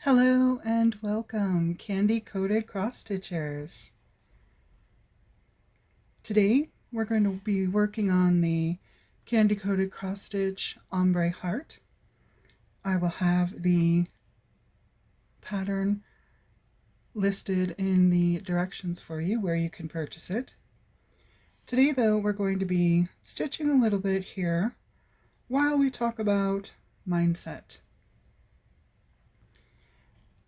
Hello and welcome, candy-coated cross-stitchers. Today we're going to be working on the candy-coated cross-stitch ombre heart. I will have the pattern listed in the directions for you where you can purchase it. Today though, we're going to be stitching a little bit here while we talk about mindset.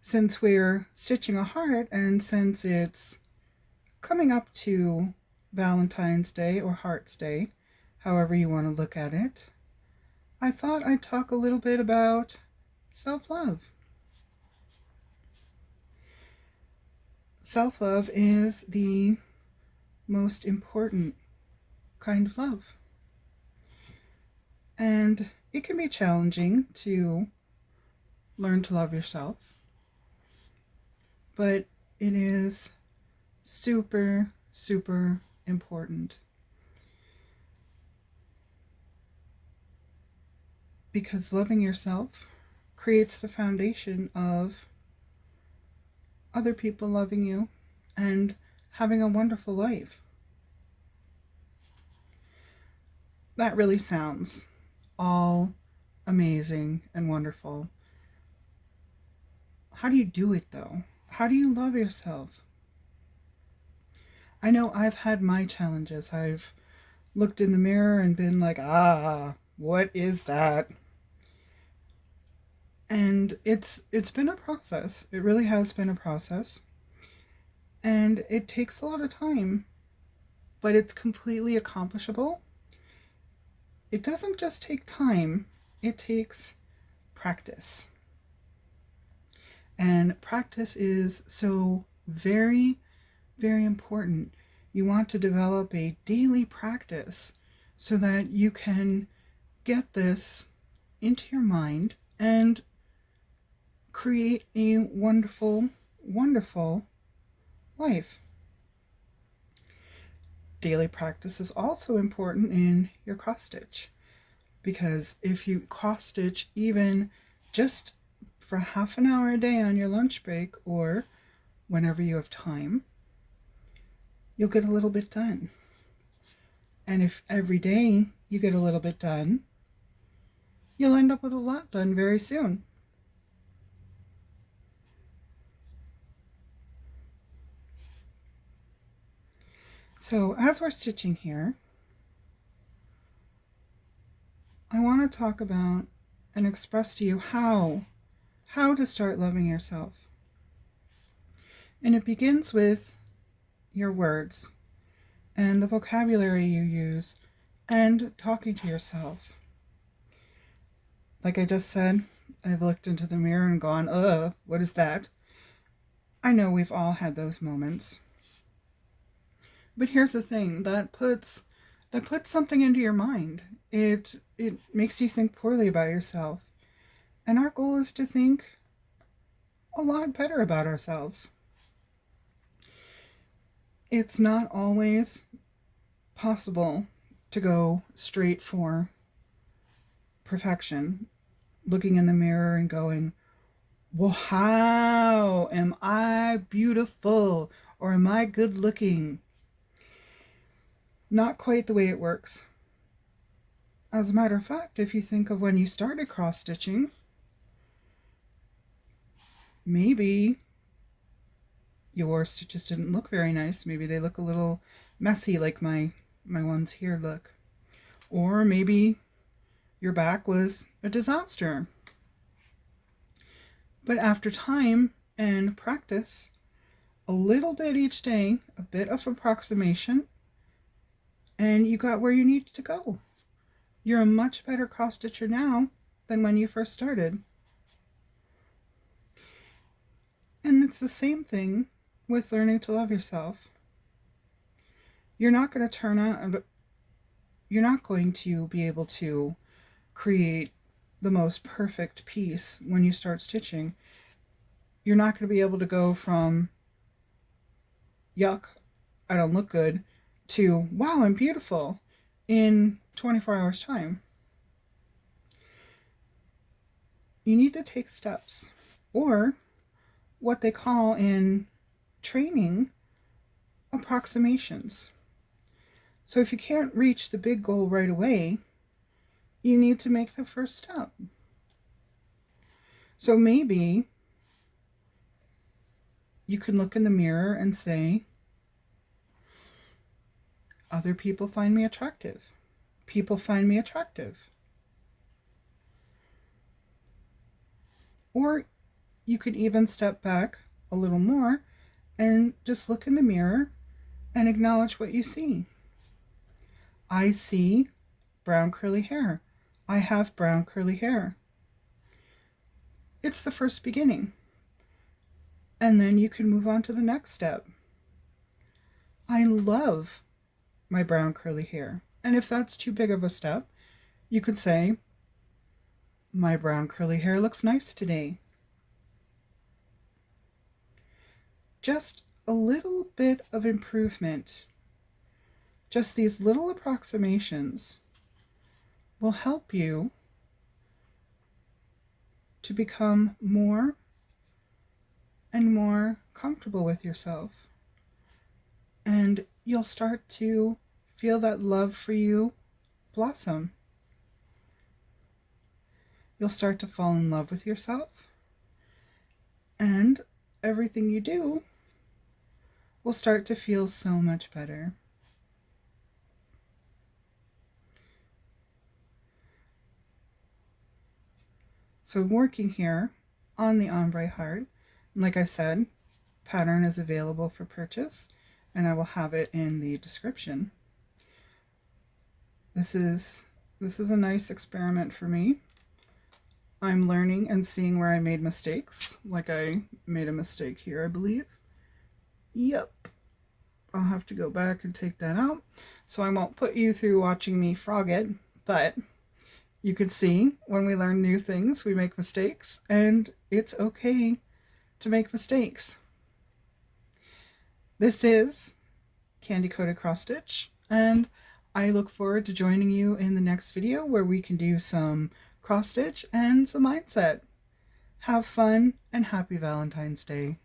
Since we're stitching a heart and since it's coming up to Valentine's Day or Heart's Day, however you want to look at it, I thought I'd talk a little bit about self-love. Self-love is the most important kind of love. And it can be challenging to learn to love yourself, but it is super important, because loving yourself creates the foundation of other people loving you and having a wonderful life. That really sounds all amazing and wonderful. How do you do it though? How do you love yourself? I know I've had my challenges. I've looked in the mirror and been like, what is that? And it's been a process. It really has been a process. And it takes a lot of time, but it's completely accomplishable. It doesn't just take time, it takes practice. And practice is so very important. You want to develop a daily practice so that you can get this into your mind and create a wonderful life. Daily practice is also important in your cross stitch, because if you cross stitch even just for half an hour a day on your lunch break or whenever you have time, you'll get a little bit done. And if every day you get a little bit done, you'll end up with a lot done very soon. So as we're stitching here, I want to talk about and express to you how to start loving yourself. And it begins with your words and the vocabulary you use and talking to yourself. Like I just said, I've looked into the mirror and gone, what is that? I know we've all had those moments. But here's the thing, that puts something into your mind. It makes you think poorly about yourself. And our goal is to think a lot better about ourselves. It's not always possible to go straight for perfection, looking in the mirror and going, well, how am I beautiful? Or am I good looking? Not quite the way it works. As a matter of fact, if you think of when you started cross stitching, maybe your stitches didn't look very nice. Maybe they look a little messy like my ones here look. Or maybe your back was a disaster. But after time and practice, a little bit each day, a bit of approximation, and you got where you needed to go. You're a much better cross stitcher now than when you first started. And it's the same thing with learning to love yourself. You're not going to be able to create the most perfect piece when you start stitching. You're not going to be able to go from, yuck, I don't look good, to, wow, I'm beautiful, in 24 hours time. You need to take steps, or what they call in training approximations. So if you can't reach the big goal right away, you need to make the first step. So maybe you can look in the mirror and say, other people find me attractive. People find me attractive. Or you could even step back a little more and just look in the mirror and acknowledge what you see. I see brown curly hair. I have brown curly hair. It's the first beginning. And then you can move on to the next step. I love my brown curly hair. And if that's too big of a step, you could say, my brown curly hair looks nice today. Just a little bit of improvement, just these little approximations will help you to become more and more comfortable with yourself. And you'll start to feel that love for you blossom. You'll start to fall in love with yourself. And everything you do will start to feel so much better. So I'm working here on the ombre heart. And like I said, pattern is available for purchase, and I will have it in the description. This is a nice experiment for me. I'm learning and seeing where I made mistakes. Like I made a mistake here, I believe. Yep. I'll have to go back and take that out. So I won't put you through watching me frog it, but you can see when we learn new things, we make mistakes, and it's okay to make mistakes. This is Candy Coated Cross Stitch, and I look forward to joining you in the next video where we can do some cross stitch and some mindset. Have fun and happy Valentine's Day.